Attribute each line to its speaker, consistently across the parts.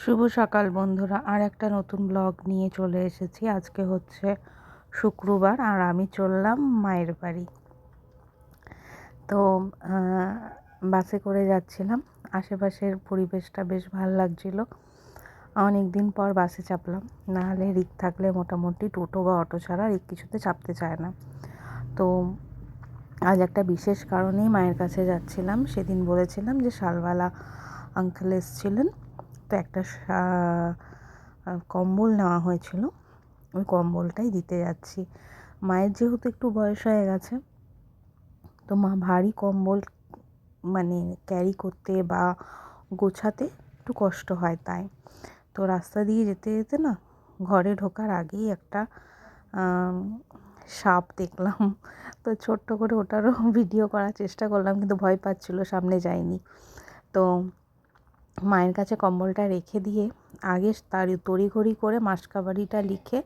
Speaker 1: শুভ সকাল বন্ধুরা, আর একটা নতুন ব্লগ নিয়ে চলে এসেছি। আজকে হচ্ছে শুক্রবার আর আমি চললাম মায়ের বাড়ি। তো বাসে করে যাচ্ছিলাম। আশেপাশের পরিবেশটা বেশ ভালো লাগছিল। অনেক দিন পর বাসে চাপলাম, নাহলে রিক থাকলে মোটামুটি টোটো বা অটো ছাড়া রিক কিছুতে চাপতে চায় না। তো আজ একটা বিশেষ কারণেই মায়ের কাছে যাচ্ছিলাম। সেদিন বলেছিলাম যে শালওয়ালা আঙ্কেল এসেছিলেন, তো একটা কম্বল নেওয়া হয়েছিল, ওই কম্বলটাই দিতে যাচ্ছি। মায়ের যেহেতু একটু বয়স হয়ে গেছে, তো মা ভারী কম্বল মানে ক্যারি করতে বা গোছাতে একটু কষ্ট হয়। তাই তো রাস্তা দিয়ে যেতে যেতে না, ঘরে ঢোকার আগেই একটা সাপ দেখলাম। তো ছোট্ট করে ওটারও ভিডিও করার চেষ্টা করলাম, কিন্তু ভয় পাচ্ছিলো, সামনে যাইনি। তো মায়ের কাছে কম্বলটা রেখে দিয়ে আগে তড়িঘড়ি করে মাসকাবাড়িটা লিখে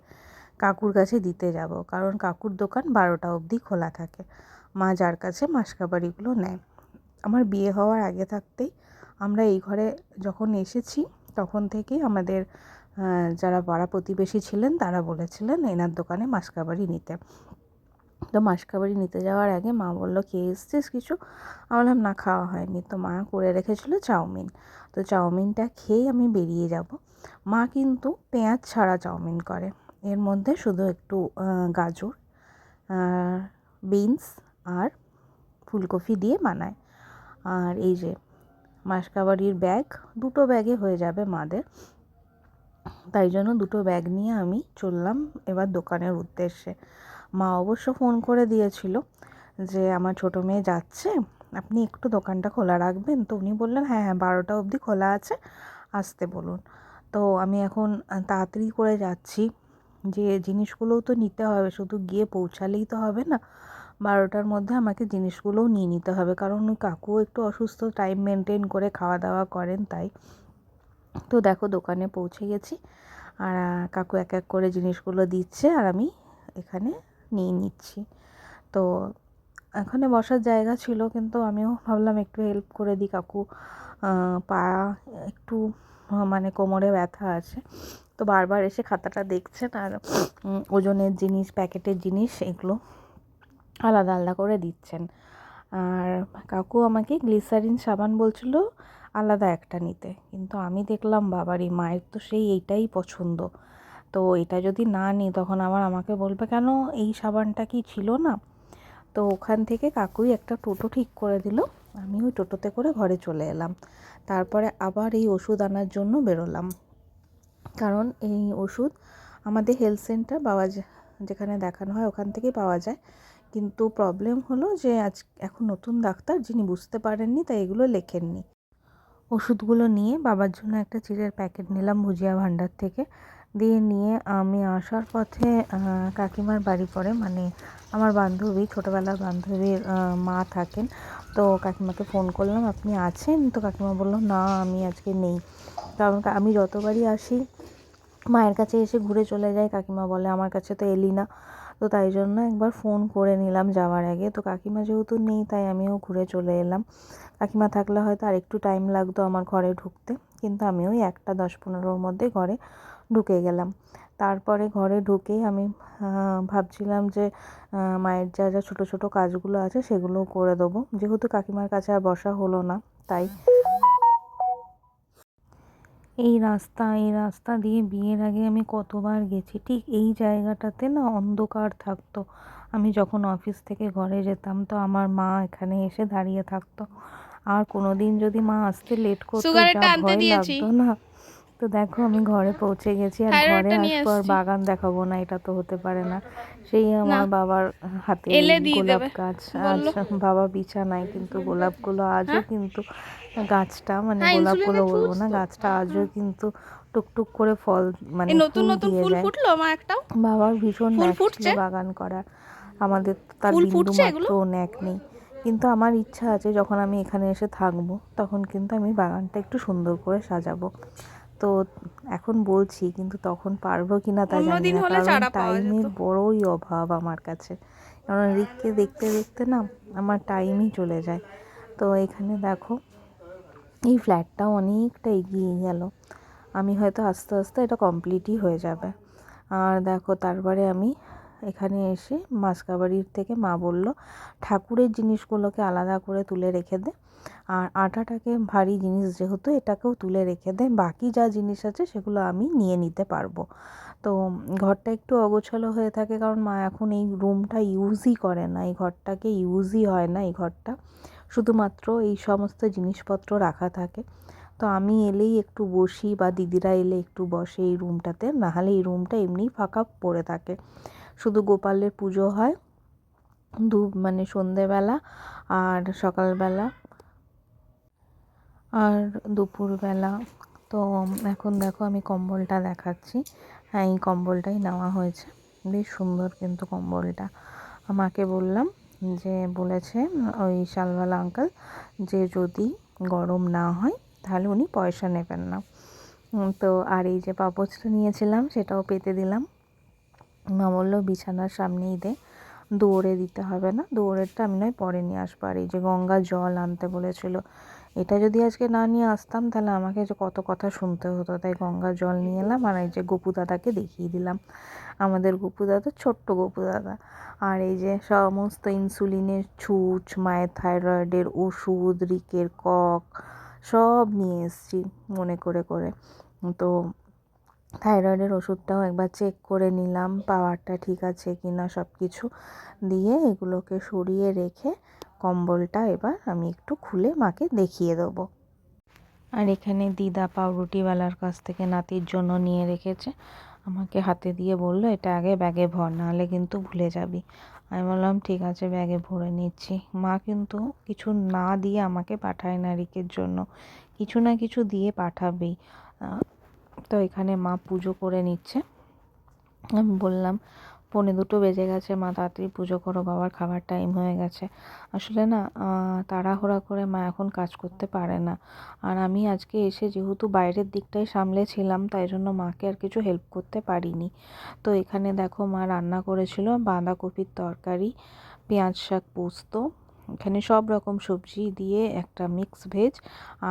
Speaker 1: কাকুর কাছে দিতে যাব, কারণ কাকুর দোকান 12টা অবধি খোলা থাকে। মা যার কাছে মাসকাবাড়িগুলো নেয়। আমার বিয়ে হওয়ার আগে থাকতেই আমরা এই ঘরে যখন এসেছি, তখন থেকেই আমাদের যারা পাড়া প্রতিবেশী ছিলেন তারা বলেছিলেন এনার দোকানে মাসকাবাড়ি নিতে। তো মাসকাবাড়ি নিতে যাওয়ার আগে মা বললো, খেয়ে এসছিস কিছু? আমি বললাম না, খাওয়া হয়নি। তো মা করে রেখেছিলো চাউমিন। তো চাউমিনটা খেয়ে আমি বেরিয়ে যাব। মা কিন্তু পেঁয়াজ ছাড়া চাউমিন করে, এর মধ্যে শুধু একটু গাজর, বিনস আর ফুলকপি দিয়ে বানায়। আর এই যে মাসকাবাড়ির ব্যাগ, 2টো ব্যাগে হয়ে যাবে মাদের, তাই জন্য 2টো ব্যাগ নিয়ে আমি চললাম এবার দোকানের উদ্দেশ্যে। মা অবশ্য ফোন করে দিয়েছিল যে আমার ছোটো মেয়ে যাচ্ছে, আপনি একটু দোকানটা খোলা রাখবেন। তো উনি বললেন হ্যাঁ হ্যাঁ 12টা অবধি খোলা আছে, আসতে বলুন। তো আমি এখন তাড়াতাড়ি করে যাচ্ছি, যে জিনিসগুলোও তো নিতে হবে, শুধু গিয়ে পৌঁছালেই তো হবে না। 12টার মধ্যে আমাকে জিনিসগুলোও নিয়ে নিতে হবে, কারণ ওই কাকুও একটু অসুস্থ, টাইম মেনটেন করে খাওয়া দাওয়া করেন তাই। তো দেখো দোকানে পৌঁছে গেছি, আর কাকু এক এক করে জিনিসগুলো দিচ্ছে আর আমি এখানে নিয়ে নিচ্ছি। তো এখানে বসার জায়গা ছিল, কিন্তু আমিও ভাবলাম একটু হেল্প করে দিই। কাকু পা একটু মানে কোমরে ব্যথা আছে, তো বারবার এসে খাতাটা দেখছেন আর ওজনের জিনিস, প্যাকেটের জিনিস এগুলো আলাদা আলাদা করে দিচ্ছেন। আর কাকু আমাকে গ্লিসারিন সাবান বলছিল আলাদা একটা নিতে, কিন্তু আমি দেখলাম বাবারই মায়ের তো সেই এইটাই পছন্দ, তো এটা যদি না নিই তখন আবার আমাকে বলবে কেন এই সাবানটা কি ছিল না। তো ওখান থেকে কাকুই একটা টোটো ঠিক করে দিল, আমি ওই টোটোতে করে ঘরে চলে এলাম। তারপরে আবার এই ওষুধ আনার জন্য বেরোলাম, কারণ এই ওষুধ আমাদের হেলথ সেন্টার পাওয়া যায়, যেখানে দেখানো হয় ওখান থেকেই পাওয়া যায়। কিন্তু প্রবলেম হলো যে এখন নতুন ডাক্তার যিনি বুঝতে পারেননি, তাই এগুলো লেখেননি। ওষুধগুলো নিয়ে বাবার জন্য একটা চিড়ের প্যাকেট নিলাম ভুজিয়া ভাণ্ডার থেকে, দিয়ে নিয়ে আমি আসার পথে কাকিমার বাড়ি পড়ে, মানে আমার বান্ধবী, ছোটোবেলার বান্ধবীর মা থাকেন। তো কাকিমাকে ফোন করলাম, আপনি আছেন? তো কাকিমা বললো না আমি আজকে নেই, কারণ আমি যতবারই আসি মায়ের কাছে এসে ঘুরে চলে যায়। কাকিমা বলে আমার কাছে তো এলি না। তো তাই জন্য একবার ফোন করে নিলাম যাওয়ার আগে। তো কাকিমা যেহেতু নেই তাই আমিও ঘুরে চলে এলাম। কাকিমা থাকলে হয়তো আর একটু টাইম লাগতো আমার ঘরে ঢুকতে, কিন্তু আমি ওই 1টা 10-15-র মধ্যে ঘরে ঢুকে গেলাম। তারপরে ঘরে ঢুকেই আমি ভাবছিলাম যে মায়ের যা যা ছোটো ছোটো কাজগুলো আছে সেগুলোও করে দেবো, যেহেতু কাকিমার কাছে আর বসা হলো না তাই। এই রাস্তা দিয়ে বিয়ের আগে আমি কতবার গেছি, ঠিক এই জায়গাটাতে না অন্ধকার থাকতো। আমি যখন অফিস থেকে ঘরে যেতাম তো আমার মা এখানে এসে দাঁড়িয়ে থাকতো, আর কোনো দিন যদি মা আসতে লেট করতো যা ভয় লাগতো না। তো দেখো আমি ঘরে পৌঁছে গেছি, আর ঘরে আসবো আর বাগান দেখাবো না, এটা তো হতে পারে না। সেই আমার বাবার হাতের এই গোলাপ গাছ, আজ বাবা বিছানায়, কিন্তু গোলাপগুলো আজও কিন্তু গাছটা, মানে গোলাপগুলো বলবো না, গাছটা আজও কিন্তু টুকটুক করে ফল মানে ফুল দিয়ে যায়। বাবার ভীষণ ন্যাক ছিল বাগান করার, আমাদের তার বিন্দু মাত্র ন্যাক নেই। কিন্তু আমার ইচ্ছা আছে যখন আমি এখানে এসে থাকবো তখন কিন্তু আমি বাগানটা একটু সুন্দর করে সাজাবো। তো এখন বলছি, কিন্তু তখন পারবো কিনা তা জানি না, কারণ টাইমের বড়ই অভাব আমার কাছে, কারণ রিককে দেখতে দেখতে না আমার টাইমই চলে যায়। তো এখানে দেখো এই ফ্ল্যাটটাও অনেকটা এগিয়ে গেল, আমি হয়তো আস্তে আস্তে এটা কমপ্লিটই হয়ে যাবে। আর দেখো তারপরে আমি এখানে এসে মাসকাবাড়ির থেকে মা বলল ঠাকুরের জিনিসগুলোকে আলাদা করে তুলে রেখে দে, আর আটাটাকে ভারী জিনিস যেহেতু এটাকেও তুলে রেখে দে, বাকি যা জিনিস আছে সেগুলো আমি নিয়ে নিতে পারবো। তো ঘরটা একটু অগোছালো হয়ে থাকে কারণ মা এখন এই রুমটা ইউজই করে না, এই ঘরটাকে ইউজই হয় না, এই ঘরটা শুধুমাত্র এই সমস্ত জিনিসপত্র রাখা থাকে। তো আমি এলেই একটু বসি বা দিদিরা এলে একটু বসে এই রুমটাতে, নাহলে এই রুমটা এমনিই ফাঁকা পড়ে থাকে। শুধু গোপালের পুজো হয় মানে সন্ধেবেলা আর সকালবেলা আর দুপুরবেলা। তো এখন দেখো আমি কম্বলটা দেখাচ্ছি। হ্যাঁ, এই কম্বলটাই নেওয়া হয়েছে, বেশ সুন্দর কিন্তু কম্বলটা। আমাকে বললাম যে বলেছে ওই শালওয়ালা আঙ্কেল যে যদি গরম না হয় তাহলে উনি পয়সা নেবেন না। তো আর এই যে পাপোশটা নিয়েছিলাম সেটাও পেতে দিলাম। মা বললো বিছানার সামনেই দে, দৌড়ে দিতে হবে না, দৌড়েরটা আমি নয় পরে নিয়ে আসবো। আর এই যে গঙ্গা জল আনতে বলেছিল, এটা যদি আজকে না নিয়ে আসতাম তাহলে আমাকে যে কত কথা শুনতে হতো, তাই গঙ্গা জল নিয়ে এলাম। আর এই যে গোপু দাদাকে দেখিয়ে দিলাম, আমাদের গোপু দাদা, ছোট্ট গোপু দাদা। আর এই যে সমস্ত ইনসুলিনের ছুঁচ, মায়ের থাইরয়েডের ওষুধ, রিকের কক সব নিয়ে এসেছি মনে করে করে। তো থাইরয়েডের ওষুধটাও একবার চেক করে নিলাম, পাওয়ারটা ঠিক আছে কি না, সব কিছু দিয়ে এগুলোকে সরিয়ে রেখে কম্বলটা এবার আমি একটু খুলে মাকে দেখিয়ে দেবো। আর এখানে দিদা পাউরুটিওয়ালার কাছ থেকে নাতির জন্য নিয়ে রেখেছে, আমাকে হাতে দিয়ে বলল এটা আগে ব্যাগে ভর, নাহলে কিন্তু ভুলে যাবি। আমি বললাম ঠিক আছে, ব্যাগে ভরে নিচ্ছি। মা কিন্তু কিছু না দিয়ে আমাকে পাঠায় না রিকের জন্য, কিছু না কিছু দিয়ে পাঠাবেই। তো এখানে মা পুজো করে নিচ্ছে। আমি বললাম 1:45 বেজে গেছে, মা তাড়াতাড়ি পুজো করো, বাবার খাবার টাইম হয়ে গেছে। আসলে না তাড়াহুড়া করে মা এখন কাজ করতে পারে না। আর আমি আজকে এসে যেহেতু বাইরের দিকটাই সামলেছিলাম, তাই জন্য মাকে আর কিছু হেল্প করতে পারিনি। তো এখানে দেখো মা রান্না করেছিল বাঁধাকপির তরকারি, পেঁয়াজ শাক পোস্ত, এখানে সব রকম সবজি দিয়ে একটা মিক্স ভেজ,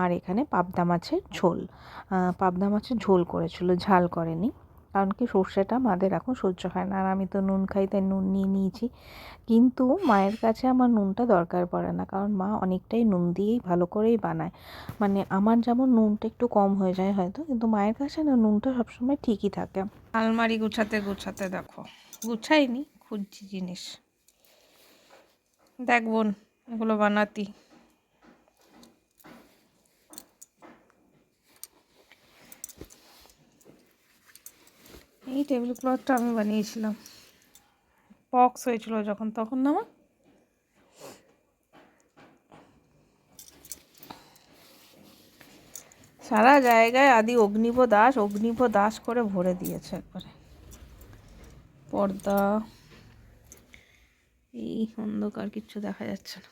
Speaker 1: আর এখানে পাবদা মাছের ঝোল। পাবদা মাছের ঝোল করেছিল, ঝাল করেনি, কারণ কি সর্ষেটা মাদের এখন সহ্য হয় না। আর আমি তো নুন খাই, তাই নুন নিয়ে নিয়েছি। কিন্তু মায়ের কাছে আমার নুনটা দরকার পড়ে না, কারণ মা অনেকটাই নুন দিয়েই ভালো করেই বানায়। মানে আমার যেমন নুনটা একটু কম হয়ে যায় হয়তো, কিন্তু মায়ের কাছে না নুনটা সবসময় ঠিকই থাকে। আলমারি গুছাতে গুছাতে দেখো গুছাইনি, খুঁজছি জিনিস। দেখ বোন, এগুলো বানাতি এই টেবিল ক্লথটা আমি বানিয়েছিলাম, পক্স হয়েছিল যখন, তখন না আমার সারা জায়গায় আদি অগ্নিভ দাস করে ভরে দিয়েছে একবারে। পর্দা, এই অন্ধকার, কিচ্ছু দেখা যাচ্ছে না।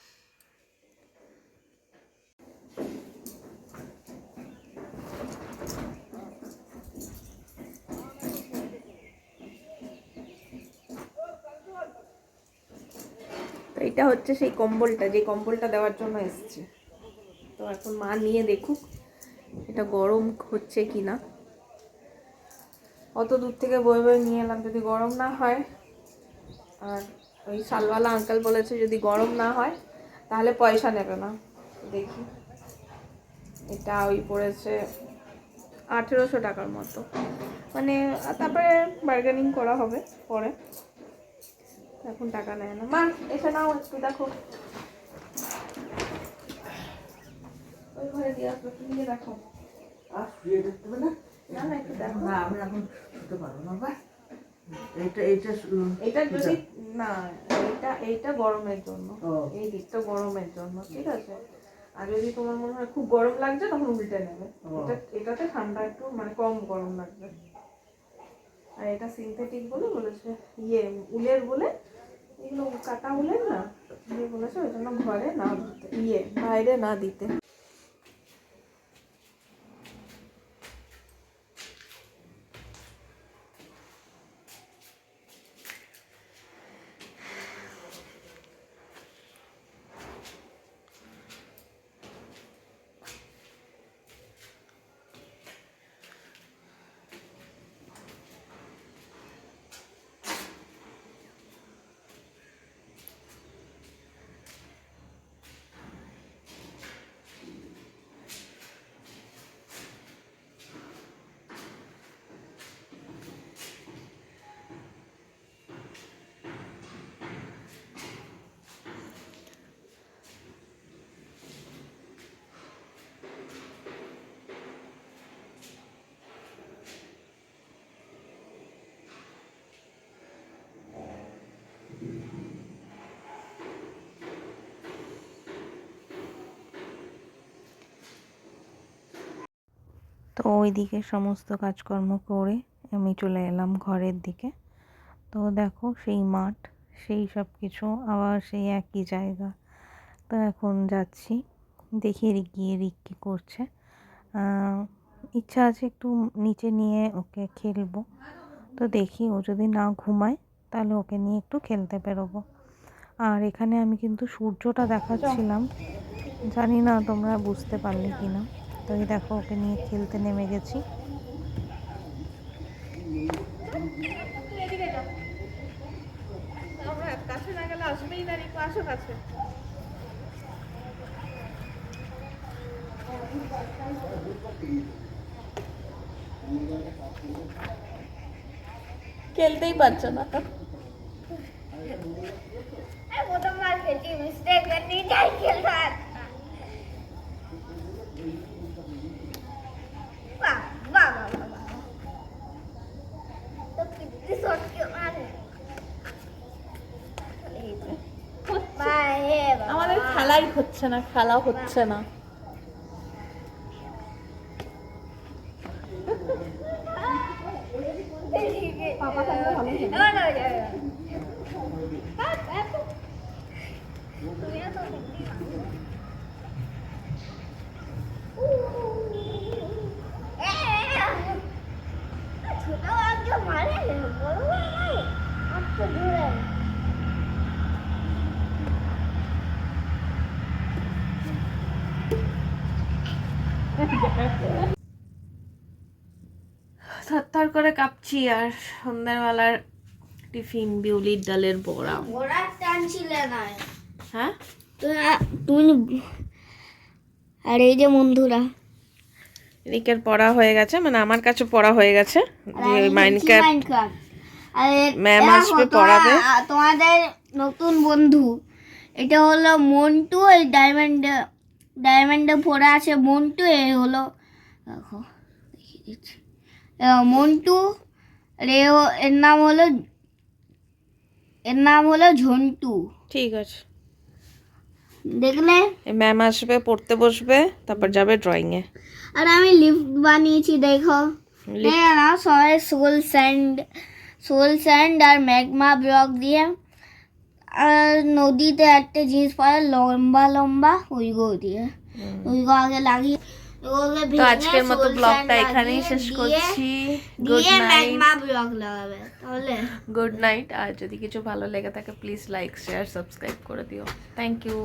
Speaker 1: তো এটা হচ্ছে সেই কম্বলটা, যে কম্বলটা দেওয়ার জন্য এসছে। তো এখন মা নিয়ে দেখুক এটা গরম হচ্ছে কি না। অত দূর থেকে বয়ে বয়ে নিয়ে এলাম, যদি গরম না হয়। আর ওই শালওয়ালা আঙ্কেল বলেছে যদি গরম না হয় তাহলে পয়সা নেবে না। দেখি, এটা ওই পড়েছে 1800 টাকার মতো, মানে তারপরে বার্গেনিং করা হবে পরে, এখন টাকা নেয় না। মা এসে নাও একটু দেখো, ওই ঘরে দিয়ে আসবে, তুমি দেখো। আর শুয়ে দেখতে হবে না, না না একটু দেখো। না আমি এখন শুতে পারবো না। বা এটা যদি না, এইটা গরমের জন্য, এই দিকটা গরমের জন্য, ঠিক আছে। আর যদি তোমার মনে হয় খুব গরম লাগছে তখন উল্টে নেবে, এটাতে ঠান্ডা একটু মানে কম গরম লাগবে। আর এটা সিনথেটিক বলে বলেছে, উলের বলে, এগুলো কাটা উলের না, বলেছে ওই জন্য ঘরে না দিতে, বাইরে না দিতে। ওইদিকে সমস্ত কাজকর্ম করে আমি চলে এলাম ঘরের দিকে। তো দেখো সেই মাঠ, সেই সব কিছু আবার সেই একই জায়গা। তো এখন যাচ্ছি, দেখি গিয়ে রিক কী করছে। ইচ্ছা আছে একটু নিচে নিয়ে ওকে খেলবো। তো দেখি ও যদি না ঘুমায় তাহলে ওকে নিয়ে একটু খেলতে বেরোবো। আর এখানে আমি কিন্তু সূর্যটা দেখাচ্ছিলাম, জানি না তোমরা বুঝতে পারলে কি না। তো এই দেখো ওকে নিয়ে খেলতে নেমে গেছি।
Speaker 2: কাছে না গেলে আসবেই না, রিকু আসো কাছে। খেলতেই পারছো না।
Speaker 3: প্রথমবার খেলছি, মিস্টেক করনি, যাই খেলবার। বাহ বাহ বাহ বাহ বাহ, তো কিতনি শট क्यों मारे?
Speaker 2: আমাদের খেলাই হচ্ছে না, খেলা হচ্ছে না। পাপা থাকলে ভালো ছিল।
Speaker 3: ছোট বাচ্চা মারে, বড় মারে, আচ্ছা ধরে।
Speaker 2: থরথর করে কাঁপছি। আর সন্ধ্যাবেলার টিফিন বিউলির ডালের বড়া।
Speaker 3: বড়া টানছিলে না?
Speaker 2: হ্যাঁ,
Speaker 3: তুমি আর এই যে বন্ধুরা,
Speaker 2: রিকের পড়া হয়ে গেছে, মানে আমার কাছে পড়া হয়ে গেছে।
Speaker 3: মাইনক্রাফট।
Speaker 2: ম্যাম আসবে পড়াবে।
Speaker 3: তোমাদের নতুন বন্ধু, এটা হলো মন্টু। এই ডায়মন্ডে পড়ে আছে মন্টু। এই হলো, দেখো দেখিয়ে দিচ্ছি, মন্টু। আর এর নাম হলো ঝন্টু।
Speaker 2: ঠিক আছে,
Speaker 3: দেখলে?
Speaker 2: ম্যাম আসবে, পড়তে বসবে, তারপর যাবে ড্রয়িং এ।
Speaker 3: আর আমি লিফট বানিয়েছি, দেখো। না, সবাই সোল স্যান্ড আর ম্যাগমা ব্লক দিয়ে, আর নদীতে একটা জিনিস পাওয়া লম্বা লম্বা, ওইগুলো দিয়ে, ওইগুলো আগে লাগিয়ে
Speaker 2: তো আজকের মতো ব্লগটা এখানেই শেষ করছি। Good night.
Speaker 3: ম্যাগমা ব্লক লাগাবে তাহলে।
Speaker 2: Good night. আর যদি কিছু ভালো লেগে থাকে প্লিজ লাইক, শেয়ার, সাবস্ক্রাইব করে দিও। Thank you.